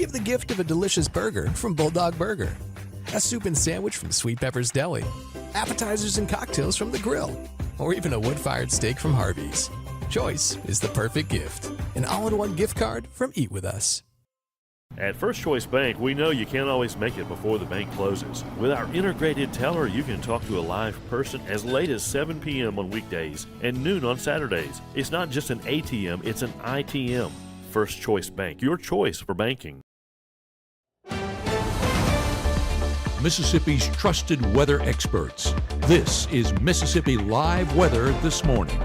Give the gift of a delicious burger from Bulldog Burger, a soup and sandwich from Sweet Pepper's Deli, appetizers and cocktails from The Grill, or even a wood-fired steak from Harvey's. Choice is the perfect gift. An all-in-one gift card from Eat With Us. At First Choice Bank, we know you can't always make it before the bank closes. With our integrated teller, you can talk to a live person as late as 7 p.m. on weekdays and noon on Saturdays. It's not just an ATM, it's an ITM. First Choice Bank, your choice for banking. Mississippi's trusted weather experts. This is Mississippi Live Weather This Morning.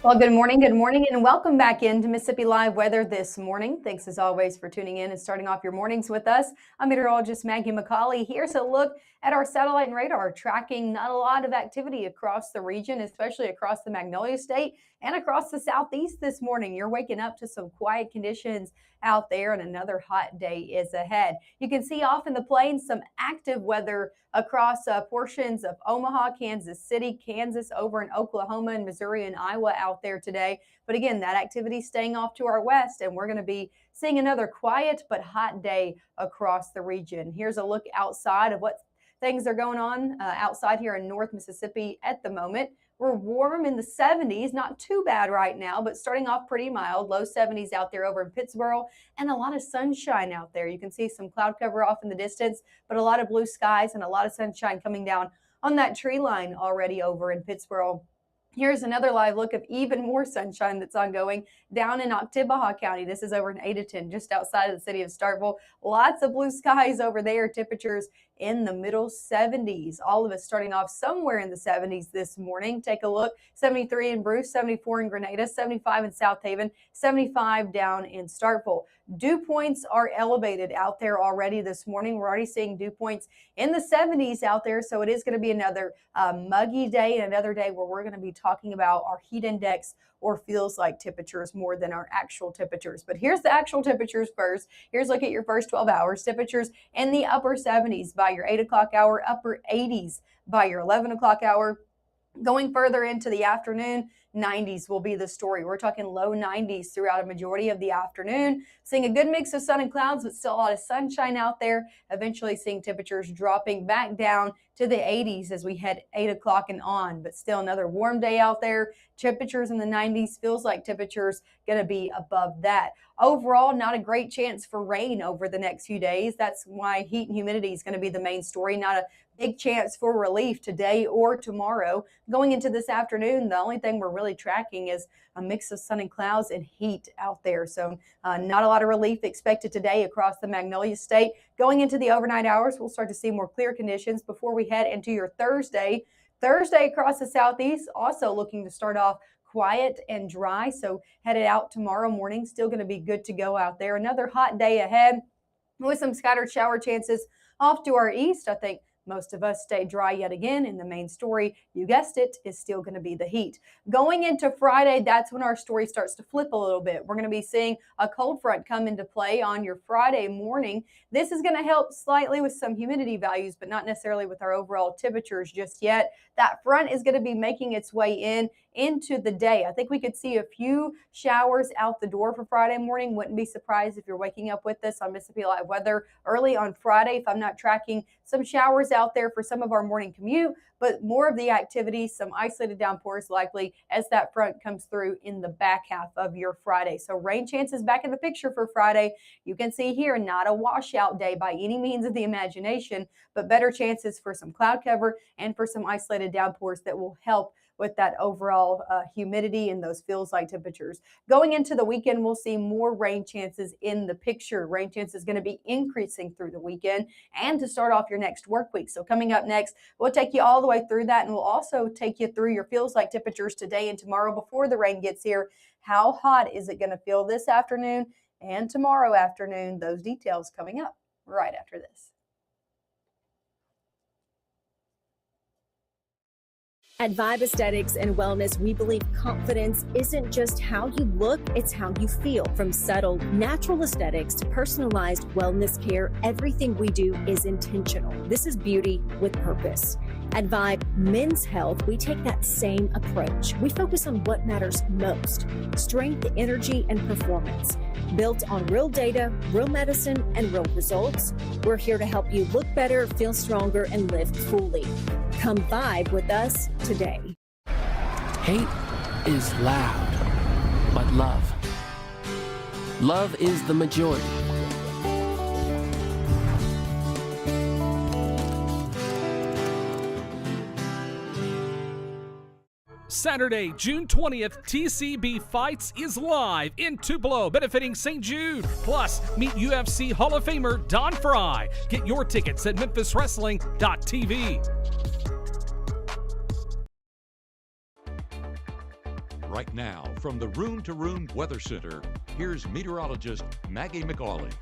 Well, good morning, and welcome back into Mississippi Live Weather This Morning. Thanks as always for tuning in and starting off your mornings with us. I'm meteorologist Maggye McCauley. Here's a look at our satellite and radar, tracking not a lot of activity across the region, especially across the Magnolia State and across the southeast this morning. You're waking up to some quiet conditions out there, and another hot day is ahead. You can see off in the plains some active weather across portions of Omaha, Kansas City, Kansas, over in Oklahoma and Missouri and Iowa out there today. But again, that activity staying off to our west, and we're going to be seeing another quiet but hot day across the region. Here's a look outside of what things are going on outside here in North Mississippi at the moment. We're warm in the 70s, not too bad right now, but starting off pretty mild, low 70s out there over in Pittsburgh, and a lot of sunshine out there. You can see some cloud cover off in the distance, but a lot of blue skies and a lot of sunshine coming down on that tree line already over in Pittsburgh. Here's another live look of even more sunshine that's ongoing down in Oktibbeha County. This is over in Adeton, just outside of the city of Starkville. Lots of blue skies over there. Temperatures in the middle 70s. All of us starting off somewhere in the 70s this morning. Take a look. 73 in Bruce, 74 in Grenada, 75 in South Haven, 75 down in Starkville. Dew points are elevated out there already this morning. We're already seeing dew points in the 70s out there, so it is going to be another muggy day and another day where we're going to be talking about our heat index or feels like temperatures more than our actual temperatures. But here's the actual temperatures first. Here's a look at your first 12 hours. Temperatures in the upper 70s by your 8 o'clock hour, upper 80s by your 11 o'clock hour. Going further into the afternoon, 90s will be the story. We're talking low 90s throughout a majority of the afternoon. Seeing a good mix of sun and clouds, but still a lot of sunshine out there. Eventually seeing temperatures dropping back down to the 80s as we head 8 o'clock and on. But still another warm day out there. Temperatures in the 90s. Feels like temperatures going to be above that. Overall, not a great chance for rain over the next few days. That's why heat and humidity is going to be the main story. Not a big chance for relief today or tomorrow. Going into this afternoon, the only thing we're really tracking is a mix of sun and clouds and heat out there. So not a lot of relief expected today across the Magnolia State. Going into the overnight hours, we'll start to see more clear conditions before we head into your Thursday. Thursday across the southeast, also looking to start off quiet and dry. So headed out tomorrow morning, still going to be good to go out there. Another hot day ahead with some scattered shower chances off to our east. I think most of us stay dry yet again, and the main story, you guessed it, is still going to be the heat. Going into Friday, that's when our story starts to flip a little bit. We're going to be seeing a cold front come into play on your Friday morning. This is going to help slightly with some humidity values, but not necessarily with our overall temperatures just yet. That front is going to be making its way into the day. I think we could see a few showers out the door for Friday morning. Wouldn't be surprised if you're waking up with this on Mississippi Live Weather early on Friday. If I'm not tracking some showers out there for some of our morning commute, but more of the activity, some isolated downpours likely as that front comes through in the back half of your Friday. So rain chances back in the picture for Friday. You can see here, not a washout day by any means of the imagination, but better chances for some cloud cover and for some isolated downpours that will help with that overall humidity and those feels like temperatures. Going into the weekend, we'll see more rain chances in the picture. Rain chances going to be increasing through the weekend and to start off your next work week. So coming up next, we'll take you all the way through that, and we'll also take you through your feels like temperatures today and tomorrow before the rain gets here. How hot is it going to feel this afternoon and tomorrow afternoon? Those details coming up right after this. At Vibe Aesthetics and Wellness, we believe confidence isn't just how you look, it's how you feel. From subtle, natural aesthetics to personalized wellness care, everything we do is intentional. This is beauty with purpose. At Vibe Men's Health, we take that same approach. We focus on what matters most: strength, energy, and performance. Built on real data, real medicine, and real results, we're here to help you look better, feel stronger, and live fully. Come vibe with us today. Hate is loud, but love is the majority. Saturday, June 20th, TCB Fights is live in Tupelo, benefiting St. Jude. Plus, meet UFC Hall of Famer Don Fry. Get your tickets at memphiswrestling.tv. Right now, from the Room to Room Weather Center, here's meteorologist Maggye McCauley.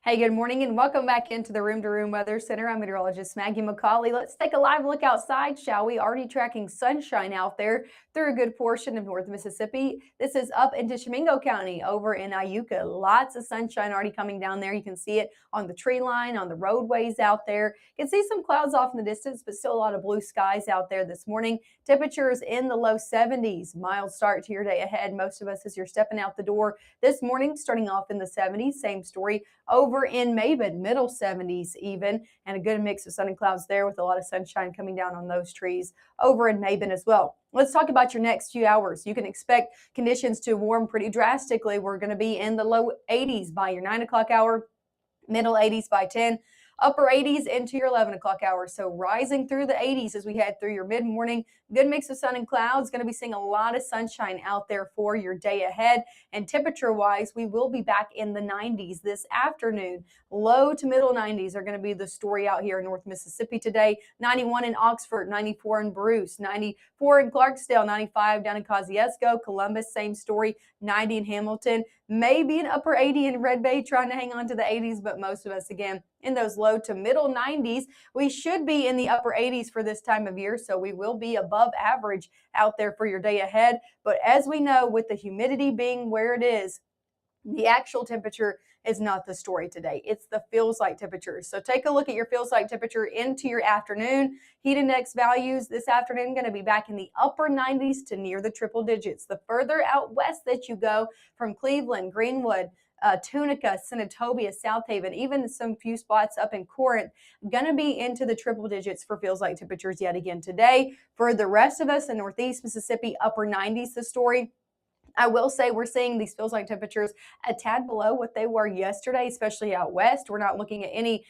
Hey, good morning and welcome back into the Room to Room Weather Center. I'm meteorologist Maggye McCauley. Let's take a live look outside, shall we? Already tracking sunshine out there through a good portion of North Mississippi. This is up into Shamingo County over in Iuka. Lots of sunshine already coming down there. You can see it on the tree line, on the roadways out there. You can see some clouds off in the distance, but still a lot of blue skies out there this morning. Temperatures in the low 70s. Mild start to your day ahead. Most of us, as you're stepping out the door this morning, starting off in the 70s. Same story over in Maben, middle 70s even, and a good mix of sun and clouds there with a lot of sunshine coming down on those trees over in Maben as well. Let's talk about your next few hours. You can expect conditions to warm pretty drastically. We're going to be in the low 80s by your 9 o'clock hour, middle 80s by 10, upper 80s into your 11 o'clock hour. So rising through the 80s as we head through your mid-morning. Good mix of sun and clouds. Going to be seeing a lot of sunshine out there for your day ahead. And temperature-wise, we will be back in the 90s this afternoon. Low to middle 90s are going to be the story out here in North Mississippi today. 91 in Oxford, 94 in Bruce, 94 in Clarksdale, 95 down in Kosciuszko. Columbus, same story, 90 in Hamilton. Maybe an upper 80 in Red Bay, trying to hang on to the 80s, but most of us, again, in those low to middle 90s. We should be in the upper 80s for this time of year, so we will be above average out there for your day ahead. But as we know, with the humidity being where it is, the actual temperature is not the story today. It's the feels like temperature. So take a look at your feels like temperature into your afternoon. Heat index values this afternoon going to be back in the upper 90s to near the triple digits. The further out west that you go from Cleveland, Greenwood, Tunica, Senatobia, South Haven, even some few spots up in Corinth, going to be into the triple digits for feels like temperatures yet again today. For the rest of us in Northeast Mississippi, upper 90s the story. I will say we're seeing these feels like temperatures a tad below what they were yesterday, especially out west. We're not looking at any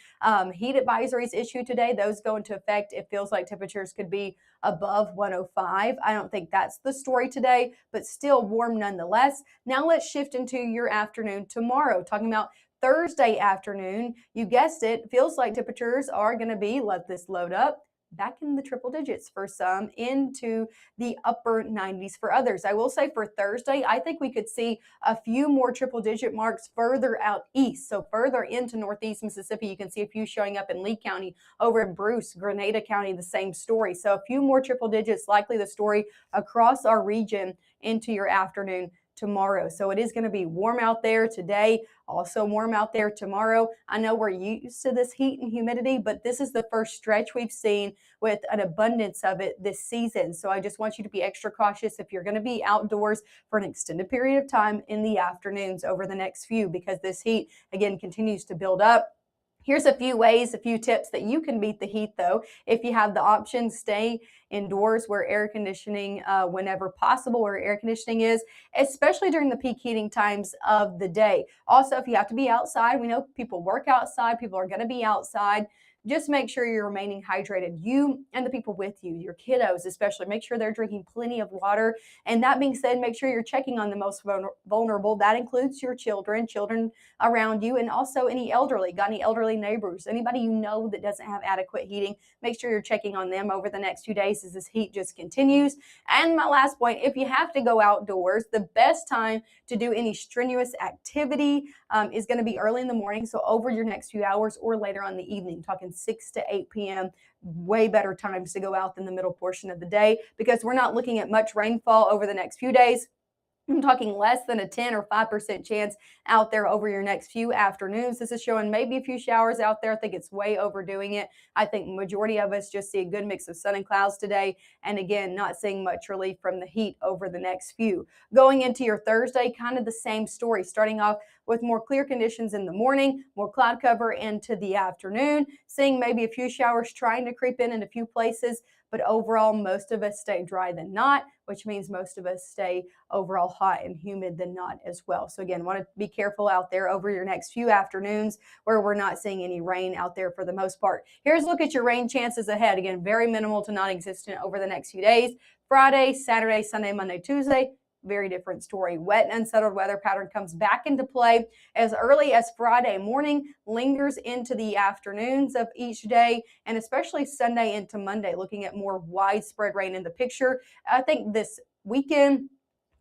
heat advisories issued today. Those go into effect. It feels like temperatures could be above 105. I don't think that's the story today, but still warm nonetheless. Now let's shift into your afternoon tomorrow, talking about Thursday afternoon. You guessed it, feels like temperatures are going to be, let this load up, back in the triple digits for some, into the upper 90s for others. I will say for Thursday, I think we could see a few more triple digit marks further out east. So further into Northeast Mississippi, you can see a few showing up in Lee County, over in Bruce, Grenada County, the same story. So a few more triple digits, likely the story across our region into your afternoon tomorrow. So it is going to be warm out there today, also warm out there tomorrow. I know we're used to this heat and humidity, but this is the first stretch we've seen with an abundance of it this season. So I just want you to be extra cautious if you're going to be outdoors for an extended period of time in the afternoons over the next few, because this heat, again, continues to build up. Here's a few ways, a few tips that you can beat the heat, though. If you have the option, stay indoors where air conditioning, whenever possible, where air conditioning is, especially during the peak heating times of the day. Also, if you have to be outside, we know people work outside, people are going to be outside. Just make sure you're remaining hydrated. You and the people with you, your kiddos especially, make sure they're drinking plenty of water. And that being said, make sure you're checking on the most vulnerable. That includes your children around you, and also any elderly. Got any elderly neighbors? Anybody you know that doesn't have adequate heating? Make sure you're checking on them over the next few days as this heat just continues. And my last point, if you have to go outdoors, the best time to do any strenuous activity is going to be early in the morning, so over your next few hours, or later on in the evening, talking 6 to 8 p.m. Way better times to go out than the middle portion of the day, because we're not looking at much rainfall over the next few days. I'm talking less than a 10 or 5% chance out there over your next few afternoons. This is showing maybe a few showers out there. I think it's way overdoing it. I think the majority of us just see a good mix of sun and clouds today. And again, not seeing much relief from the heat over the next few. Going into your Thursday, kind of the same story, starting off with more clear conditions in the morning, more cloud cover into the afternoon, seeing maybe a few showers trying to creep in a few places. But overall, most of us stay dry than not, which means most of us stay overall hot and humid than not as well. So again, want to be careful out there over your next few afternoons where we're not seeing any rain out there for the most part. Here's a look at your rain chances ahead. Again, very minimal to non-existent over the next few days. Friday, Saturday, Sunday, Monday, Tuesday. Very different story. Wet and unsettled weather pattern comes back into play as early as Friday morning, lingers into the afternoons of each day, and especially Sunday into Monday, looking at more widespread rain in the picture. I think this weekend,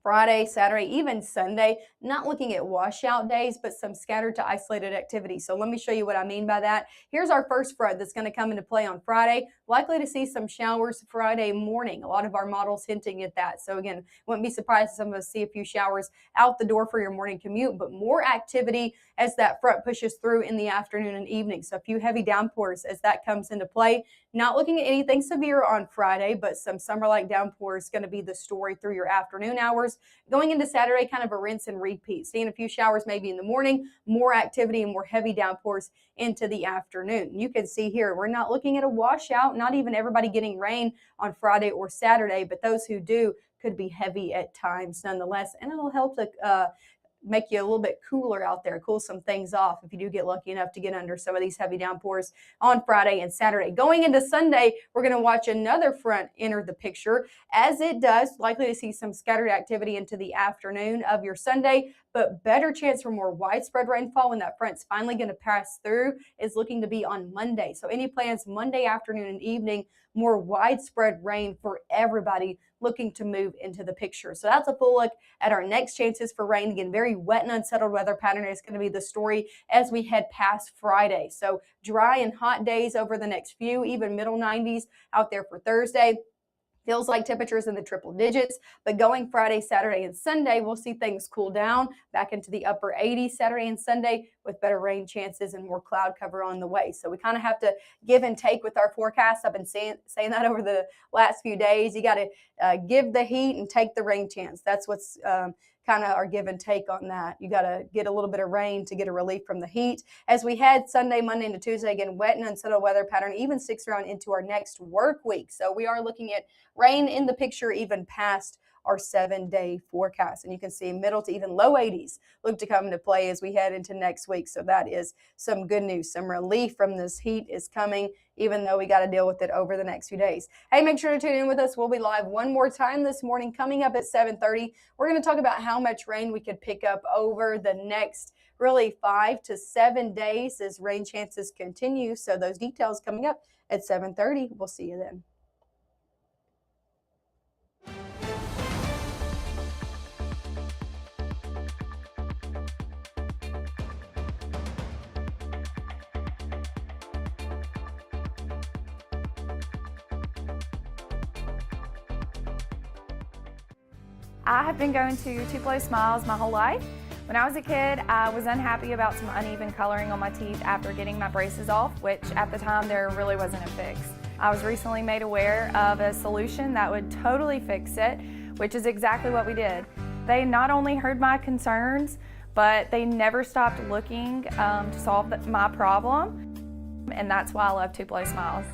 Friday, Saturday, even Sunday, not looking at washout days, but some scattered to isolated activity. So let me show you what I mean by that. Here's our first front that's going to come into play on Friday. Likely to see some showers Friday morning. A lot of our models hinting at that. So again, wouldn't be surprised if some of us see a few showers out the door for your morning commute, but more activity as that front pushes through in the afternoon and evening. So a few heavy downpours as that comes into play. Not looking at anything severe on Friday, but some summer-like downpours going to be the story through your afternoon hours. Going into Saturday, kind of a rinse and repeat. Seeing a few showers maybe in the morning, more activity and more heavy downpours into the afternoon. You can see here, we're not looking at a washout, not even everybody getting rain on Friday or Saturday, but those who do could be heavy at times nonetheless, and it'll help to make you a little bit cooler out there, cool some things off if you do get lucky enough to get under some of these heavy downpours on Friday and Saturday. Going into Sunday, we're going to watch another front enter the picture. As it does, likely to see some scattered activity into the afternoon of your Sunday, but better chance for more widespread rainfall when that front's finally going to pass through is looking to be on Monday. So any plans Monday afternoon and evening, more widespread rain for everybody looking to move into the picture. So that's a full look at our next chances for rain. Again, very wet and unsettled weather pattern is going to be the story as we head past Friday. So dry and hot days over the next few, even middle 90s out there for Thursday. Feels like temperatures in the triple digits, but going Friday, Saturday, and Sunday, we'll see things cool down back into the upper 80s Saturday and Sunday with better rain chances and more cloud cover on the way. So we kind of have to give and take with our forecast. I've been saying that over the last few days. You got to give the heat and take the rain chance. That's what's kind of our give and take on that. You got to get a little bit of rain to get a relief from the heat. As we head Sunday, Monday into Tuesday, again, wet and unsettled weather pattern even sticks around into our next work week. So we are looking at rain in the picture even past our 7-day forecast. And you can see middle to even low 80s look to come into play as we head into next week. So that is some good news. Some relief from this heat is coming, even though we got to deal with it over the next few days. Hey, make sure to tune in with us. We'll be live one more time this morning, coming up at 7:30. We're going to talk about how much rain we could pick up over the next really 5 to 7 days as rain chances continue. So those details coming up at 7:30. We'll see you then. I have been going to Tupelo Smiles my whole life. When I was a kid, I was unhappy about some uneven coloring on my teeth after getting my braces off, which at the time there really wasn't a fix. I was recently made aware of a solution that would totally fix it, which is exactly what we did. They not only heard my concerns, but they never stopped looking to solve my problem, and that's why I love Tupelo Smiles.